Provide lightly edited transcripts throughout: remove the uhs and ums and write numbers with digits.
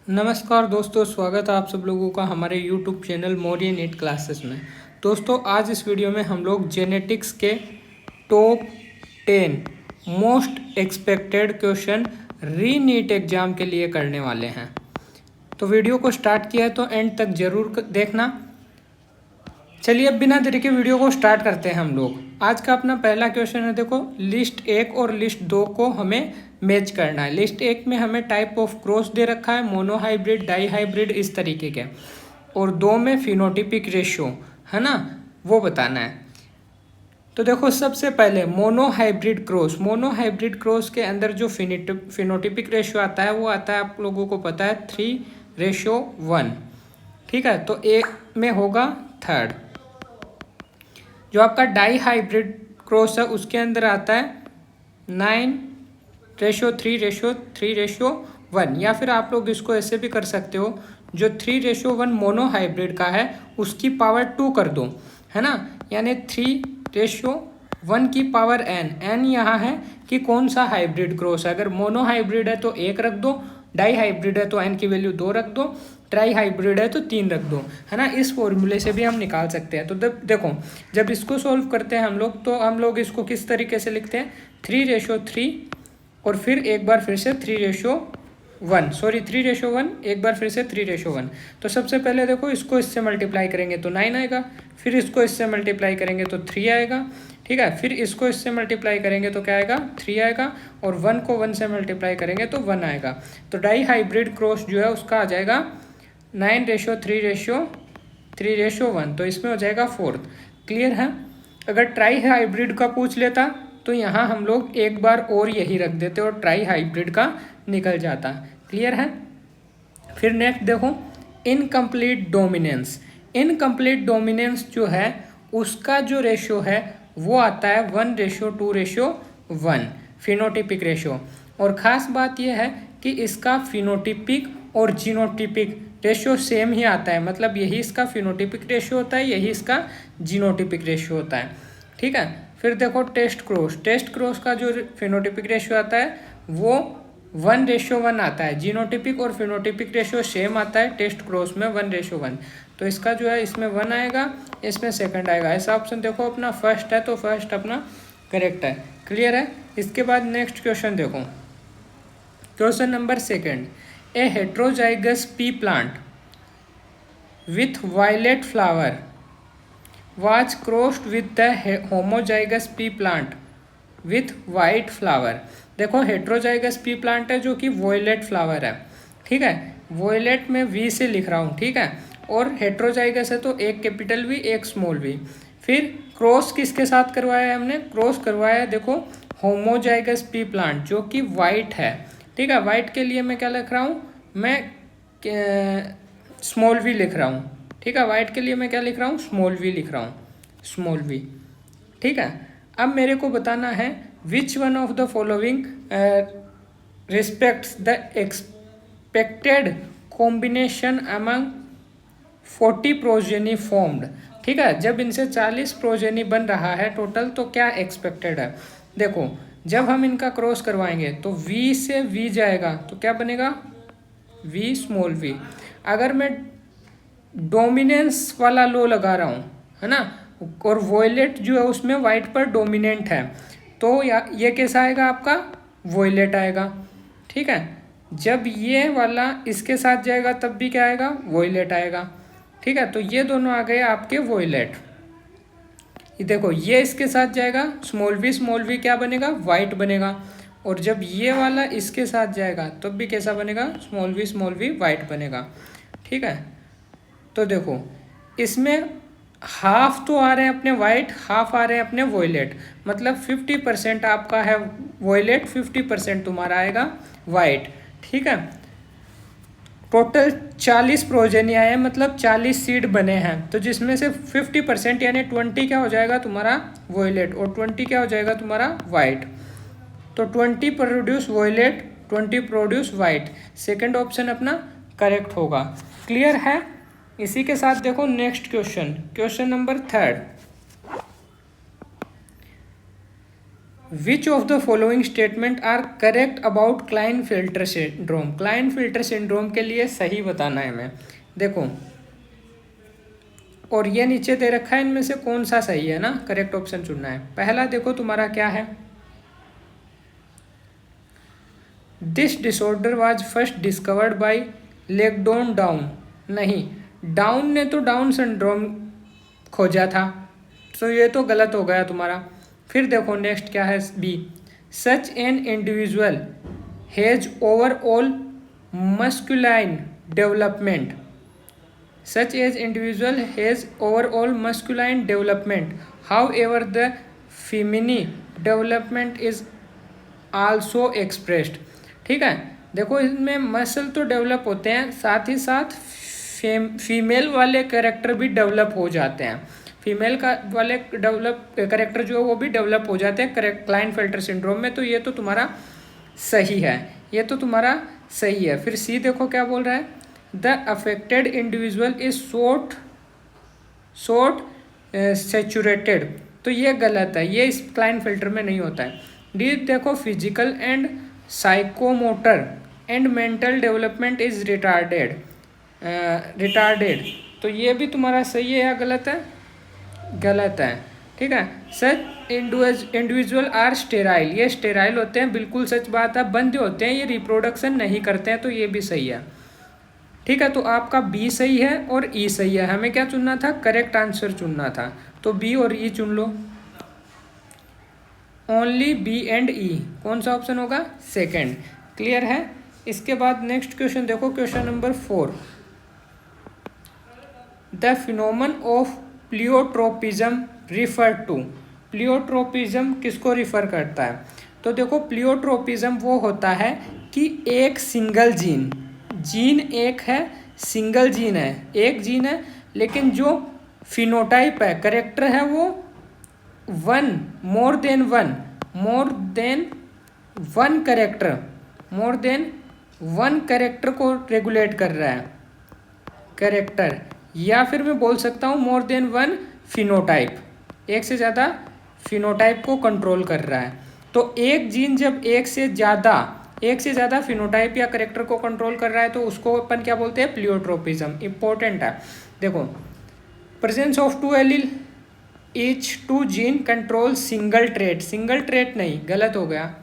नमस्कार दोस्तों, स्वागत है आप सब लोगों का हमारे YouTube channel Maurya NEET classes में। दोस्तों, आज इस वीडियो में हम लोग जेनेटिक्स के टॉप 10 मोस्ट एक्सपेक्टेड क्वेश्चन री नीट एग्जाम के लिए करने वाले हैं। तो वीडियो को स्टार्ट किया है तो एंड तक जरूर देखना। चलिए अब बिना देरी के वीडियो को स्टार्ट करते हैं हम लोग। आज का अपना पहला क्वेश्चन है, देखो लिस्ट 1 और लिस्ट 2 को हमें मैच करना है। लिस्ट 1 में हमें टाइप ऑफ क्रॉस दे रखा है, मोनो हाइब्रिड, डाई हाइब्रिड, इस तरीके के, और 2 में फिनोटिपिक रेशियो है ना, वो बताना है। तो देखो सबसे पहले मोनो हाइब्रिड क्रॉस के अंदर जो फिनोटिपिक रेशियो आता है वो आता है, आप लोगों को पता है 3:1। ठीक है, तो ए में होगा थर्ड। जो आपका डाई हाइब्रिड क्रॉस है उसके अंदर आता है 9:3:1, या फिर आप लोग इसको ऐसे भी कर सकते हो, जो 3:1 मोनो हाइब्रिड का है उसकी पावर 2 कर दो, है ना, यानी 3:1 की पावर n यहाँ है कि कौन सा हाइब्रिड क्रॉस है। अगर मोनो हाइब्रिड है तो 1 रख दो, डाई हाइब्रिड है तो n की वैल्यू 2 रख दो, ट्राई हाइब्रिड है तो 3 रख दो, है ना। इस फॉर्मूले से भी हम निकाल सकते हैं। तो देखो जब इसको सॉल्व करते हैं हम लोग, तो हम लोग इसको किस तरीके से लिखते हैं, 3:3 और फिर एक बार फिर से 3:1, एक बार फिर से 3:1। तो सबसे पहले देखो इसको इससे मल्टीप्लाई करेंगे तो 9 आएगा, फिर इसको इससे मल्टीप्लाई करेंगे तो 3 आएगा, ठीक है, फिर इसको इससे मल्टीप्लाई करेंगे तो क्या आएगा, 3 आएगा, और 1 को 1 से मल्टीप्लाई करेंगे तो 1 आएगा। तो डाई हाइब्रिड क्रॉस जो है उसका आ जाएगा 9:3:1, तो इसमें हो जाएगा 4। क्लियर है। अगर ट्राई हाइब्रिड का पूछ लेता तो यहाँ हम लोग एक बार और यही रख देते और ट्राई हाइब्रिड का निकल जाता। क्लियर है। फिर नेक्स्ट देखो इनकम्प्लीट डोमिनेंस जो है उसका जो रेशियो है वो आता है 1:2:1 फिनोटिपिक रेशियो। और ख़ास बात यह है कि इसका फिनोटिपिक और जीनोटिपिक रेशियो सेम ही आता है, मतलब यही इसका फिनोटिपिक रेशियो होता है, यही इसका जीनोटिपिक रेशियो होता है। ठीक है। फिर देखो टेस्ट क्रॉस का जो फिनोटिपिक रेशियो आता है वो 1:1 आता है। जीनोटिपिक और फिनोटिपिक रेशियो सेम आता है टेस्ट क्रॉस में 1:1। तो इसका जो है इसमें 1 आएगा, इसमें सेकंड आएगा। ऐसा ऑप्शन देखो अपना फर्स्ट है तो फर्स्ट अपना करेक्ट है। क्लियर है। इसके बाद नेक्स्ट क्वेश्चन देखो, question number 2, a heterozygous pea plant with violet flower was crossed with the homozygous pea plant with white flower। देखो हेट्रोजाइगस पी प्लांट है जो कि वॉयलेट फ्लावर है, ठीक है, वॉयलेट में वी से लिख रहा हूँ, ठीक है, और हेट्रोजाइगस है तो एक कैपिटल वी एक स्मॉल वी। फिर क्रॉस किसके साथ करवाया है हमने, क्रॉस करवाया है देखो होमोजाइगस पी प्लांट जो कि वाइट है, ठीक है। वाइट के लिए मैं क्या लिख रहा हूँ, मैं स्मॉल वी लिख रहा हूँ, ठीक है। वाइट के लिए मैं क्या लिख रहा हूँ, स्मॉल वी लिख रहा हूँ, स्मॉल वी, ठीक है। अब मेरे को बताना है which one of the following respects the expected combination among 40 progeny formed. ठीक है, जब इनसे 40 प्रोजेनी बन रहा है टोटल तो क्या एक्सपेक्टेड है। देखो जब हम इनका क्रॉस करवाएंगे तो वी से वी जाएगा तो क्या बनेगा, वी स्मॉल वी। अगर मैं डोमिनेंस वाला लो लगा रहा हूँ, है ना, और वॉयलेट जो है उसमें वाइट पर डोमिनेंट है, तो ये कैसा आएगा आपका, वॉयलेट आएगा, ठीक है। जब ये वाला इसके साथ जाएगा तब भी क्या आएगा, वॉयलेट आएगा, ठीक है। तो ये दोनों आ गए आपके वॉयलेट। ये देखो ये इसके साथ जाएगा स्मॉल वी क्या बनेगा, वाइट बनेगा, और जब ये वाला इसके साथ जाएगा तब भी कैसा बनेगा, स्मॉल वी वाइट बनेगा, ठीक है। तो देखो इसमें हाफ तो आ रहे हैं अपने वाइट, हाफ आ रहे हैं अपने वॉयलेट, मतलब 50% आपका है वॉयलेट, 50% तुम्हारा आएगा वाइट, ठीक है। टोटल 40 प्रोजेनी आए, मतलब 40 सीड बने हैं, तो जिसमें से 50% यानी 20 क्या हो जाएगा तुम्हारा वॉयलेट और 20 क्या हो जाएगा तुम्हारा वाइट। तो 20 produce violet, 20 produce white, second option अपना करेक्ट होगा। क्लियर है। इसी के साथ देखो next question number 3, which of the following statement are correct about Klinefelter syndrome. Klinefelter syndrome के लिए सही बताना है हमें। देखो, और ये नीचे दे रखा है, इनमें से कौन सा सही है ना, करेक्ट ऑप्शन चुनना है। पहला देखो तुम्हारा क्या है, this disorder was first discovered by Langdon Down. नहीं, डाउन ने तो डाउन सिंड्रोम खोजा था, तो ये तो गलत हो गया तुम्हारा। फिर देखो नेक्स्ट क्या है, b, such an individual has overall masculine development. Such as individual has overall masculine development. However, the feminine development is also expressed. ठीक है, देखो इसमें मसल तो डेवलप होते हैं, साथ ही साथ फीमेल वाले कैरेक्टर भी डेवलप हो जाते हैं। फीमेल का वाले डेवलप कैरेक्टर जो है वो भी डेवलप हो जाते हैं क्लाइनफिल्टर सिंड्रोम में। तो ये तो तुम्हारा सही है, ये तो तुम्हारा सही है। फिर सी देखो क्या बोल रहा है, the affected individual is short saturated. तो ये गलत है, ये इस क्लाइनफिल्टर में नहीं होता है। डी देखो, physical and psychomotor and mental development is retarded. तो ये भी तुम्हारा सही है या गलत है, गलत है। ठीक है, सच इंडिविजुअल आर स्टेराइल, ये स्टेराइल होते हैं, बिल्कुल सच बात है, बंद होते हैं, ये रिप्रोडक्शन नहीं करते हैं, तो ये भी सही है। ठीक है, तो आपका बी सही है और ई सही है। हमें क्या चुनना था, करेक्ट आंसर चुनना था, तो बी और ई चुन लो। ओनली बी एंड ई, कौन सा ऑप्शन होगा, सेकंड। क्लियर है। इसके बाद नेक्स्ट क्वेश्चन देखो, question number 4, the phenomenon of pleiotropism refer to. Pleiotropism किसको रिफर करता है, तो देखो प्लियोट्रोपिज्म वो होता है कि एक सिंगल जीन एक है, सिंगल जीन है, एक जीन है, लेकिन जो फिनोटाइप है, करेक्टर है, वो मोर देन वन करेक्टर को रेगुलेट कर रहा है, करेक्टर, या फिर मैं बोल सकता हूँ मोर देन वन फिनोटाइप, एक से ज़्यादा फिनोटाइप को कंट्रोल कर रहा है। तो एक जीन जब एक से ज़्यादा फिनोटाइप या करेक्टर को कंट्रोल कर रहा है, तो उसको अपन क्या बोलते हैं, प्लियोट्रोपिज्म। इंपॉर्टेंट है, देखो, presence of two allele each two gene control single trait नहीं, गलत हो गया।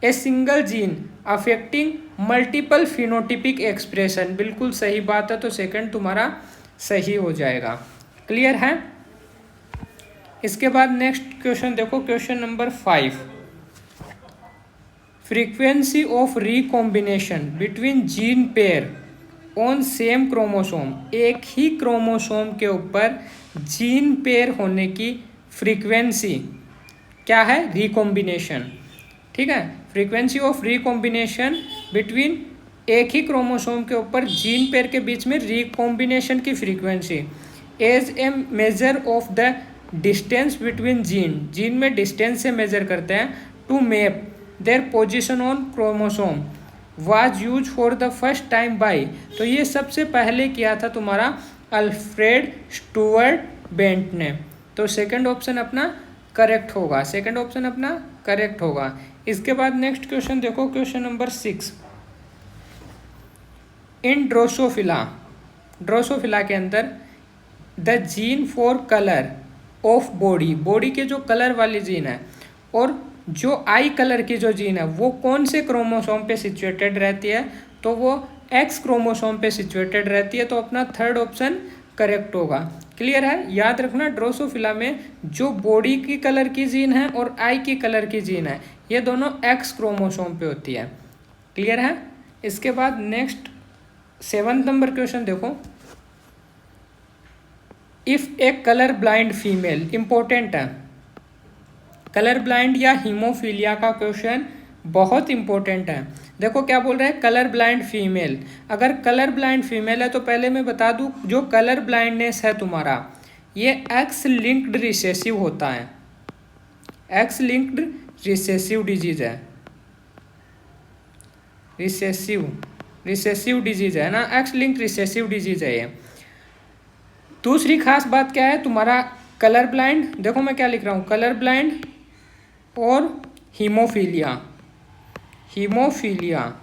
A single gene affecting multiple phenotypic expression, बिल्कुल सही बात है, तो सेकंड तुम्हारा सही हो जाएगा। क्लियर है। इसके बाद नेक्स्ट क्वेश्चन देखो, question number 5, frequency of recombination between gene pair on same chromosome. एक ही क्रोमोसोम के ऊपर जीन पेयर होने की फ्रीक्वेंसी क्या है, रिकॉम्बिनेशन। ठीक है, फ्रीक्वेंसी ऑफ रिकॉम्बिनेशन बिटवीन, एक ही क्रोमोसोम के ऊपर जीन पेयर के बीच में रिकॉम्बिनेशन की frequency as a measure of the distance between gene में डिस्टेंस से मेजर करते हैं, to map their position on chromosome was use for the first time by. तो ये सबसे पहले किया था तुम्हारा अल्फ्रेड स्टुअर्ट बेंट ने। तो सेकंड ऑप्शन अपना करेक्ट होगा, इसके बाद नेक्स्ट क्वेश्चन देखो, क्वेश्चन नंबर 6, इन ड्रोसोफिला के अंदर the gene for colour of body के जो कलर वाली जीन है और जो आई कलर की जो जीन है, वो कौन से क्रोमोसोम पे सिचुएटेड रहती है, तो वो एक्स क्रोमोसोम पे सिचुएटेड रहती है, तो अपना थर्ड ऑप्शन करेक्ट होगा। क्लियर है, याद रखना, ड्रोसोफिला में जो बॉडी की कलर की जीन है और आई की कलर की जीन है, ये दोनों एक्स क्रोमोसोम पे होती है। क्लियर है। इसके बाद नेक्स्ट 7 नंबर क्वेश्चन देखो, if A colour blind female, important है, कलर ब्लाइंड या हीमोफीलिया का क्वेश्चन बहुत इंपॉर्टेंट है। देखो क्या बोल रहे हैं, कलर ब्लाइंड फीमेल। अगर कलर ब्लाइंड फीमेल है तो पहले मैं बता दूं, जो कलर ब्लाइंडनेस है तुम्हारा, ये एक्स लिंक्ड रिसेसिव होता है, एक्स लिंक्ड रिसेसिव डिजीज है, रिसेसिव डिजीज है ना, एक्स लिंक्ड रिसेसिव डिजीज है ये। दूसरी खास बात क्या है, तुम्हारा कलर ब्लाइंड, देखो मैं क्या लिख रहा हूँ, कलर ब्लाइंड और हीमोफीलिया, हीमोफीलिया,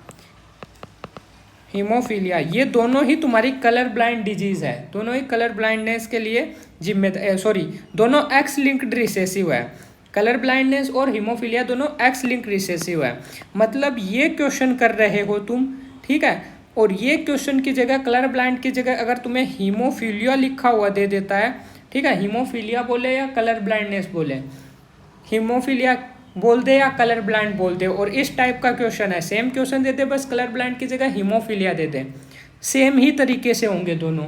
हीमोफीलिया, ये दोनों ही तुम्हारी कलर ब्लाइंड डिजीज है, दोनों ही कलर ब्लाइंडनेस के लिए दोनों एक्स लिंक्ड रिसेसिव है। कलर ब्लाइंडनेस और हीमोफीलिया दोनों एक्स लिंक्ड रिसेसिव है। मतलब ये क्वेश्चन कर रहे हो तुम, ठीक है, और ये क्वेश्चन की जगह कलर ब्लाइंड की जगह अगर तुम्हें हीमोफीलिया लिखा हुआ दे देता है, ठीक है, हीमोफीलिया बोले या कलर ब्लाइंडनेस बोले, हीमोफीलिया बोल दे या कलर ब्लाइंड बोल दे, और इस टाइप का क्वेश्चन है, सेम क्वेश्चन दे दे, बस कलर ब्लाइंड की जगह हीमोफीलिया दे दे, सेम ही तरीके से होंगे दोनों।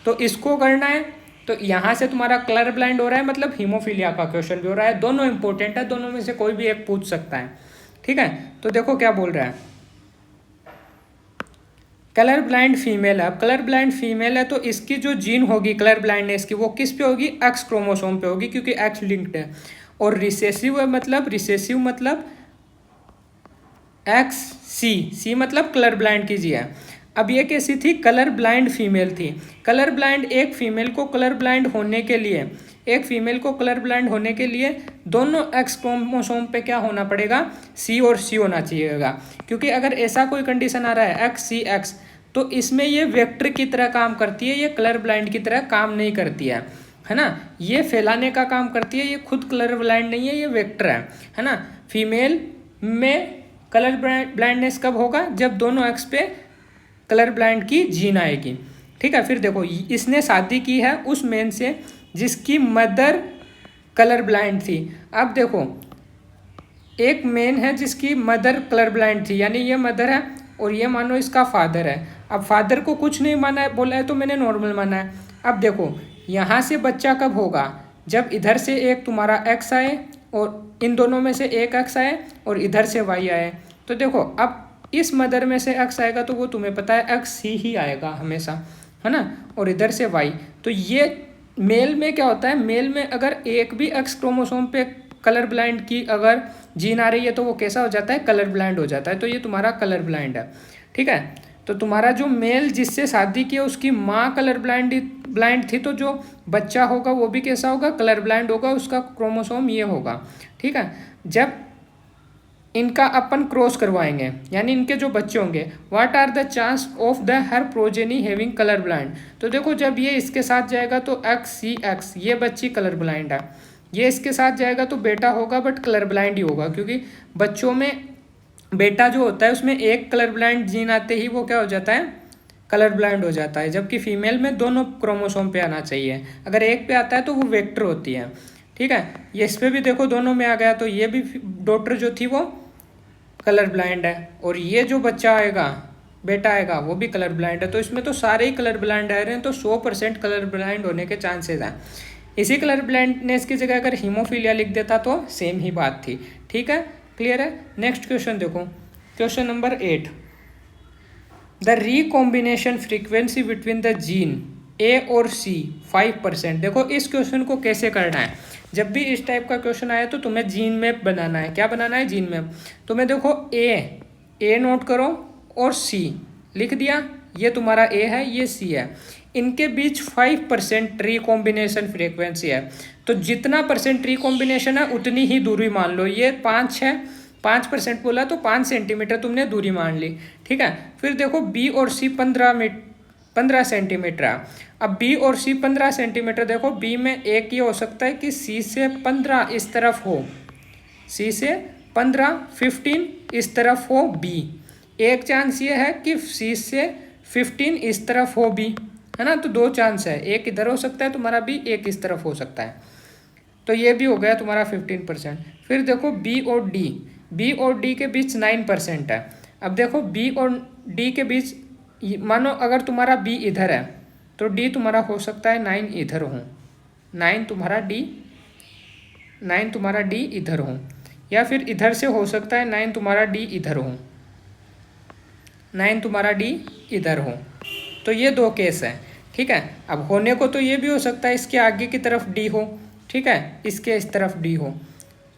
तो इसको करना है, तो यहाँ से तुम्हारा कलर ब्लाइंड हो रहा है, मतलब हीमोफीलिया का क्वेश्चन भी हो रहा है। दोनों इंपॉर्टेंट है, दोनों में से कोई भी एक पूछ सकता है, ठीक है। तो देखो क्या बोल रहा है, कलर ब्लाइंड फीमेल है। अब कलर ब्लाइंड फीमेल है तो इसकी जो जीन होगी कलर ब्लाइंडनेस की, वो किस पे होगी, एक्स क्रोमोसोम पे होगी, क्योंकि एक्स लिंक्ड है। और रिसेसिव है, मतलब रिसेसिव मतलब एक्स सी मतलब कलर ब्लाइंड कीजिए। अब ये कैसी थी, कलर ब्लाइंड फीमेल थी। कलर ब्लाइंड एक फीमेल को कलर ब्लाइंड होने के लिए, एक फीमेल को कलर ब्लाइंड होने के लिए दोनों एक्स क्रोमोसोम पे क्या होना पड़ेगा, सी और सी होना चाहिएगा। क्योंकि अगर ऐसा कोई कंडीशन आ रहा है एक्स सी एक्स, तो इसमें ये वेक्टर की तरह काम करती है, ये कलर ब्लाइंड की तरह काम नहीं करती है ना। ये फैलाने का काम करती है, ये खुद कलर ब्लाइंड नहीं है, ये वेक्टर है ना। फीमेल में कलर ब्लाइंडनेस कब होगा, जब दोनों एक्स पे कलर ब्लाइंड की जीन आएगी, ठीक है। फिर देखो इसने शादी की है उस मैन से जिसकी मदर कलर ब्लाइंड थी। अब देखो एक मैन है जिसकी मदर कलर ब्लाइंड थी, यानी ये मदर है और ये मानो इसका फादर है। अब फादर को कुछ नहीं माना है, बोला है तो मैंने नॉर्मल माना है। अब देखो यहाँ से बच्चा कब होगा, जब इधर से एक तुम्हारा एक्स आए और इन दोनों में से एक एक्स आए और इधर से वाई आए। तो देखो अब इस मदर में से एक्स आएगा तो वो तुम्हें पता है एक्स ही आएगा हमेशा, है ना, और इधर से वाई। तो ये मेल में क्या होता है, मेल में अगर एक भी एक्स क्रोमोसोम पे कलर ब्लाइंड की अगर जीन आ रही है तो वो कैसा हो जाता है, कलर ब्लाइंड हो जाता है। तो ये तुम्हारा कलर ब्लाइंड है, ठीक है। तो तुम्हारा जो मेल जिससे शादी की उसकी माँ कलर ब्लाइंड थी, तो जो बच्चा होगा वो भी कैसा होगा, कलर ब्लाइंड होगा, उसका क्रोमोसोम ये होगा, ठीक है। जब इनका अपन क्रॉस करवाएंगे, यानी इनके जो बच्चे होंगे, what are the chance of the her progeny having colour blind. तो देखो जब ये इसके साथ जाएगा तो एक्स सी एक्स, ये बच्ची कलर ब्लाइंड है। ये इसके साथ जाएगा तो बेटा होगा बट कलर ब्लाइंड ही होगा, क्योंकि बच्चों में बेटा जो होता है उसमें एक कलर ब्लाइंड जीन आते ही वो क्या हो जाता है, कलर ब्लाइंड हो जाता है। जबकि फीमेल में दोनों क्रोमोसोम पे आना चाहिए, अगर एक पे आता है तो वो वेक्टर होती है, ठीक है। ये इस पे भी देखो दोनों में आ गया, तो ये भी डॉटर जो थी वो कलर ब्लाइंड है, और ये जो बच्चा आएगा बेटा आएगा वो भी कलर ब्लाइंड है। तो इसमें तो सारे ही कलर ब्लाइंड आ रहे हैं, तो 100% कलर ब्लाइंड होने के चांसेस हैं। इसी कलर ब्लाइंडनेस की जगह अगर हीमोफीलिया लिख देता तो सेम ही बात थी, ठीक है, क्लियर है। नेक्स्ट क्वेश्चन देखो, question number 8, the recombination frequency between the gene A और सी 5%। देखो इस क्वेश्चन को कैसे करना है, जब भी इस टाइप का क्वेश्चन आया तो तुम्हें जीन मैप बनाना है। क्या बनाना है, जीन मैप। तुम्हें देखो ए नोट करो और सी लिख दिया, ये तुम्हारा ए है, ये सी है, इनके बीच 5% रिकॉम्बिनेशन फ्रीक्वेंसी है। तो जितना परसेंट रिकॉम्बिनेशन है उतनी ही दूरी मान लो। ये 5 है, 5% बोला तो 5 सेंटीमीटर तुमने दूरी मान ली, ठीक है। फिर देखो बी और सी 15 सेंटीमीटर है। अब बी और सी 15 सेंटीमीटर, देखो बी में एक ये हो सकता है कि सी से 15 इस तरफ हो, सी से 15 इस तरफ हो बी। एक चांस ये है कि सी से 15 इस तरफ हो बी, है ना। तो 2 चांस है, एक इधर हो सकता है तुम्हारा बी, एक इस तरफ हो सकता है। तो ये भी हो गया तुम्हारा 15%। फिर देखो बी और डी के बीच 9% है। अब देखो बी और डी के बीच, मानो अगर तुम्हारा बी इधर है तो डी तुम्हारा हो सकता है 9 इधर हो, 9 तुम्हारा डी इधर हो, या फिर इधर से हो सकता है 9 तुम्हारा डी इधर हो, 9 तुम्हारा डी इधर हो। तो ये 2 केस है, ठीक है। अब होने को तो ये भी हो सकता है इसके आगे की तरफ डी हो, ठीक है, इसके इस तरफ डी हो।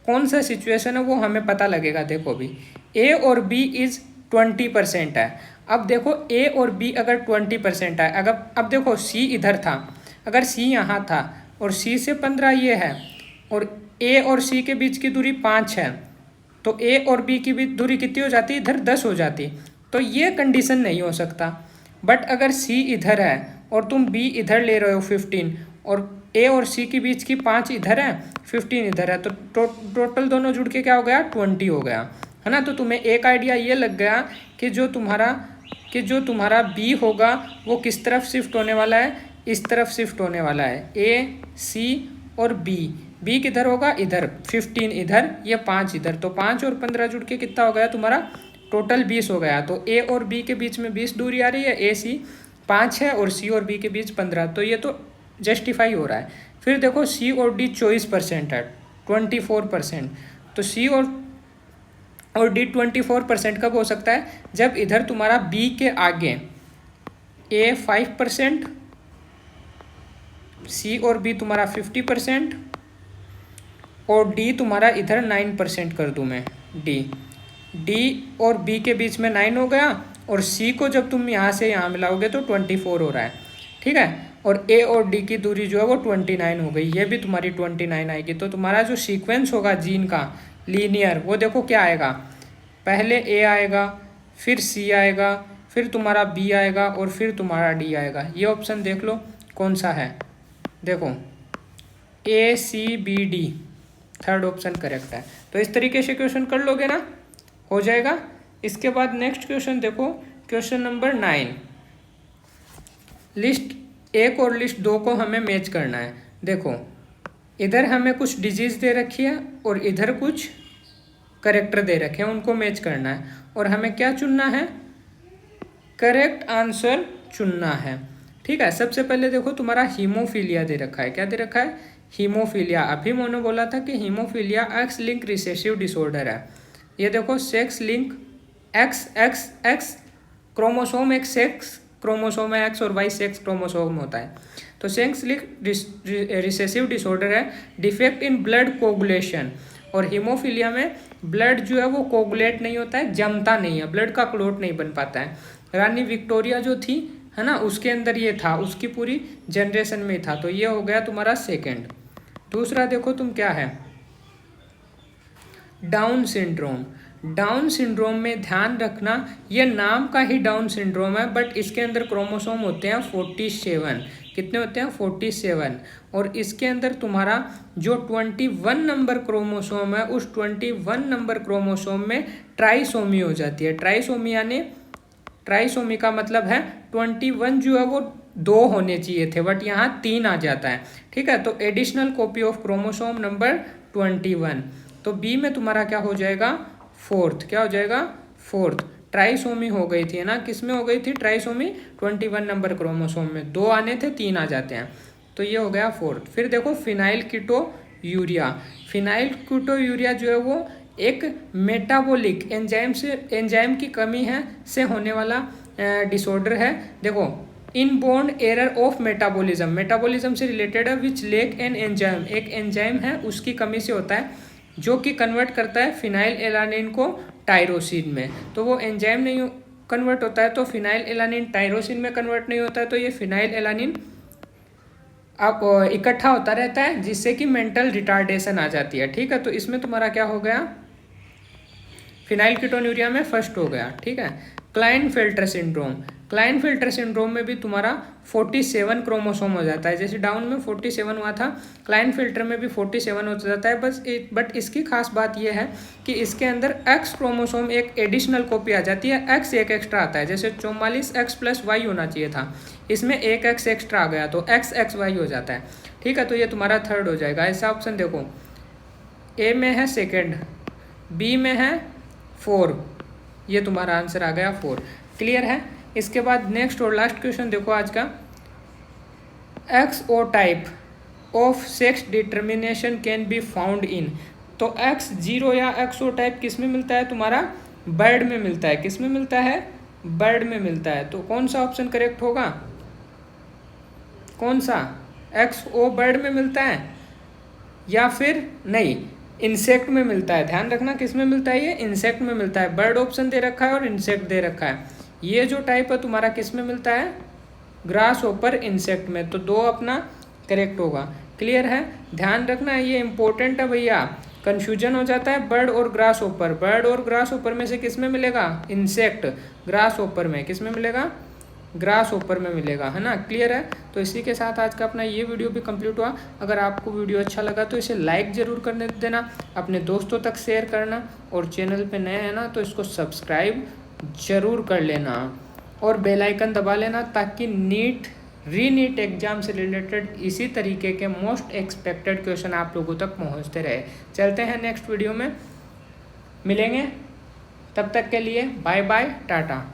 कौन सा सिचुएशन है वो हमें पता लगेगा। देखो भी ए और बी इज 20% है। अब देखो ए और बी अगर 20% है, अगर अब देखो सी इधर था, अगर सी यहाँ था और सी से 15 ये है, और ए और सी के बीच की दूरी 5 है, तो ए और बी की भी दूरी कितनी हो जाती, इधर 10 हो जाती। तो ये कंडीशन नहीं हो सकता। बट अगर सी इधर है और तुम बी इधर ले रहे हो 15, और ए और सी के बीच की 5 इधर है, 15 इधर है, तो टोटल दोनों जुड़ के क्या हो गया, 20 हो गया, है ना। तो तुम्हें एक आइडिया ये लग गया कि जो तुम्हारा बी होगा वो किस तरफ शिफ्ट होने वाला है, इस तरफ शिफ्ट होने वाला है। ए, सी और बी किधर होगा, इधर, 15 इधर, ये 5 इधर, तो 5 और 15 जुड़ के कितना हो गया तुम्हारा, टोटल 20 हो गया। तो ए और बी के बीच में 20 दूरी आ रही है, ए सी 5 है और सी और बी के बीच 15, तो ये तो जस्टिफाई हो रहा है। फिर देखो सी और डी 24% है, 24%। तो सी और डी 24% कब हो सकता है, जब इधर तुम्हारा बी के आगे ए 5%, सी और बी तुम्हारा 50% और डी तुम्हारा इधर 9% कर दूं मैं। डी और बी के बीच में 9 हो गया, और सी को जब तुम यहाँ से यहाँ मिलाओगे तो 24 हो रहा है, ठीक है। और ए और डी की दूरी जो है वो 29 हो गई, ये भी तुम्हारी 29 आएगी। तो तुम्हारा जो सीक्वेंस होगा जीन का लीनियर, वो देखो क्या आएगा, पहले ए आएगा, फिर सी आएगा, फिर तुम्हारा बी आएगा और फिर तुम्हारा डी आएगा। ये ऑप्शन देख लो कौन सा है, देखो A C B D, third option correct है। तो इस तरीके से क्वेश्चन कर लोगे ना, हो जाएगा। इसके बाद नेक्स्ट क्वेश्चन देखो, क्वेश्चन नंबर 9, लिस्ट 1 और लिस्ट 2 को हमें मैच करना है। देखो इधर हमें कुछ डिजीज दे रखी है और इधर कुछ करेक्टर दे रखे हैं, उनको मैच करना है, और हमें क्या चुनना है, करेक्ट आंसर चुनना है, ठीक है। सबसे पहले देखो तुम्हारा हीमोफीलिया दे रखा है, क्या दे रखा है, हीमोफीलिया। अभी मैंने बोला था कि haemophilia x link recessive disorder है। ये देखो सेक्स लिंक एक्स क्रोमोसोम, एक सेक्स क्रोमोसोम है एक्स और वाई सेक्स क्रोमोसोम होता है। तो सेक्स लिंक रिसेसिव डिसऑर्डर है, डिफेक्ट इन ब्लड कोगुलेशन। और हीमोफीलिया में ब्लड जो है वो कोगुलेट नहीं होता है, जमता नहीं है, ब्लड का क्लोट नहीं बन पाता है। रानी विक्टोरिया जो थी, है ना, उसके अंदर ये था, उसकी पूरी जनरेशन में था। तो ये हो गया तुम्हारा सेकंड। दूसरा देखो तुम क्या है, डाउन सिंड्रोम। डाउन सिंड्रोम में ध्यान रखना, ये नाम का ही डाउन सिंड्रोम है, बट इसके अंदर क्रोमोसोम होते हैं 47। कितने होते हैं, 47। और इसके अंदर तुम्हारा जो 21 नंबर क्रोमोसोम है, उस 21 नंबर क्रोमोसोम में ट्राइसोमी हो जाती है। ट्राइसोमी यानी, ट्राइसोमी का मतलब है 21 जो है वो 2 होने चाहिए थे, बट यहाँ 3 आ जाता है, ठीक है। तो additional copy of chromosome number 21। तो बी में तुम्हारा क्या हो जाएगा, फोर्थ, क्या हो जाएगा, फोर्थ। ट्राइसोमी हो गई थी, है ना, किस में हो गई थी ट्राइसोमी, 21 नंबर क्रोमोसोम में 2 आने थे, 3 आ जाते हैं, तो ये हो गया फोर्थ। फिर देखो फिनाइल कीटो यूरिया। फिनाइल कीटो यूरिया जो है वो एक मेटाबॉलिक एंजाइम की कमी है से होने वाला डिसऑर्डर है। देखो इनबोर्न एरर ऑफ मेटाबॉलिज्म से रिलेटेड है, विच लेक एन एंजाइम, एक एंजाइम है उसकी कमी से होता है, जो कि कन्वर्ट करता है फिनाइल एलानिन को टायरोसिन में। तो वो एंजाइम नहीं कन्वर्ट होता है, तो फिनाइल एलानिन टायरोसिन में कन्वर्ट नहीं होता है, तो ये फिनाइल एलानिन अब इकट्ठा होता रहता है, जिससे कि मेंटल रिटार्डेशन आ जाती है, ठीक है। तो इसमें तुम्हारा क्या हो गया, फिनाइल कीटोन्यूरिया में फर्स्ट हो गया, ठीक है। Klinefelter syndrome. क्लाइनफेल्टर सिंड्रोम में भी तुम्हारा 47 क्रोमोसोम हो जाता है, जैसे डाउन में 47 हुआ था, क्लाइनफेल्टर में भी 47 हो जाता है। बट इसकी खास बात यह है कि इसके अंदर एक्स क्रोमोसोम एक एडिशनल कॉपी आ जाती है, एक्स एक एक्स्ट्रा आता है, जैसे 44x + y होना चाहिए था, इसमें एक एक्स एक्स्ट्रा आ गया, तो XXY हो जाता है, ठीक है। तो ये तुम्हारा थर्ड हो जाएगा। ऐसा ऑप्शन देखो, ए में है सेकेंड, बी में है 4, ये तुम्हारा आंसर आ गया 4। क्लियर है। इसके बाद नेक्स्ट और लास्ट क्वेश्चन देखो आज का, XO type of sex determination can be found in. तो X0 या XO टाइप किस में मिलता है, तुम्हारा बर्ड में मिलता है। किस में मिलता है, बर्ड में मिलता है। तो कौन सा ऑप्शन करेक्ट होगा, कौन सा, XO बर्ड में मिलता है या फिर नहीं, इंसेक्ट में मिलता है। ध्यान रखना किस में मिलता है, ये इंसेक्ट में मिलता है। बर्ड ऑप्शन दे रखा है और इंसेक्ट दे रखा है। ये जो टाइप है तुम्हारा किस में मिलता है, ग्रास ओपर इंसेक्ट में। तो 2 अपना करेक्ट होगा। क्लियर है। ध्यान रखना ये इंपॉर्टेंट है भैया, कन्फ्यूजन हो जाता है बर्ड और ग्रास ओपर। बर्ड और ग्रास ओपर में से किस में मिलेगा? इंसेक्ट। ग्रास ओपर में किस में मिलेगा? ग्रास ओपर में मिलेगा, है ना। क्लियर है। तो इसी के साथ आज का अपना ये वीडियो भी कंप्लीट हुआ। अगर आपको वीडियो अच्छा लगा तो इसे लाइक ज़रूर करने देना, अपने दोस्तों तक शेयर करना, और चैनल पे नए हैं ना तो इसको सब्सक्राइब जरूर कर लेना और बेल आइकन दबा लेना, ताकि नीट एग्जाम से रिलेटेड इसी तरीके के मोस्ट एक्सपेक्टेड क्वेश्चन आप लोगों तक पहुंचते रहे। चलते हैं नेक्स्ट वीडियो में मिलेंगे, तब तक के लिए बाय बाय, टाटा।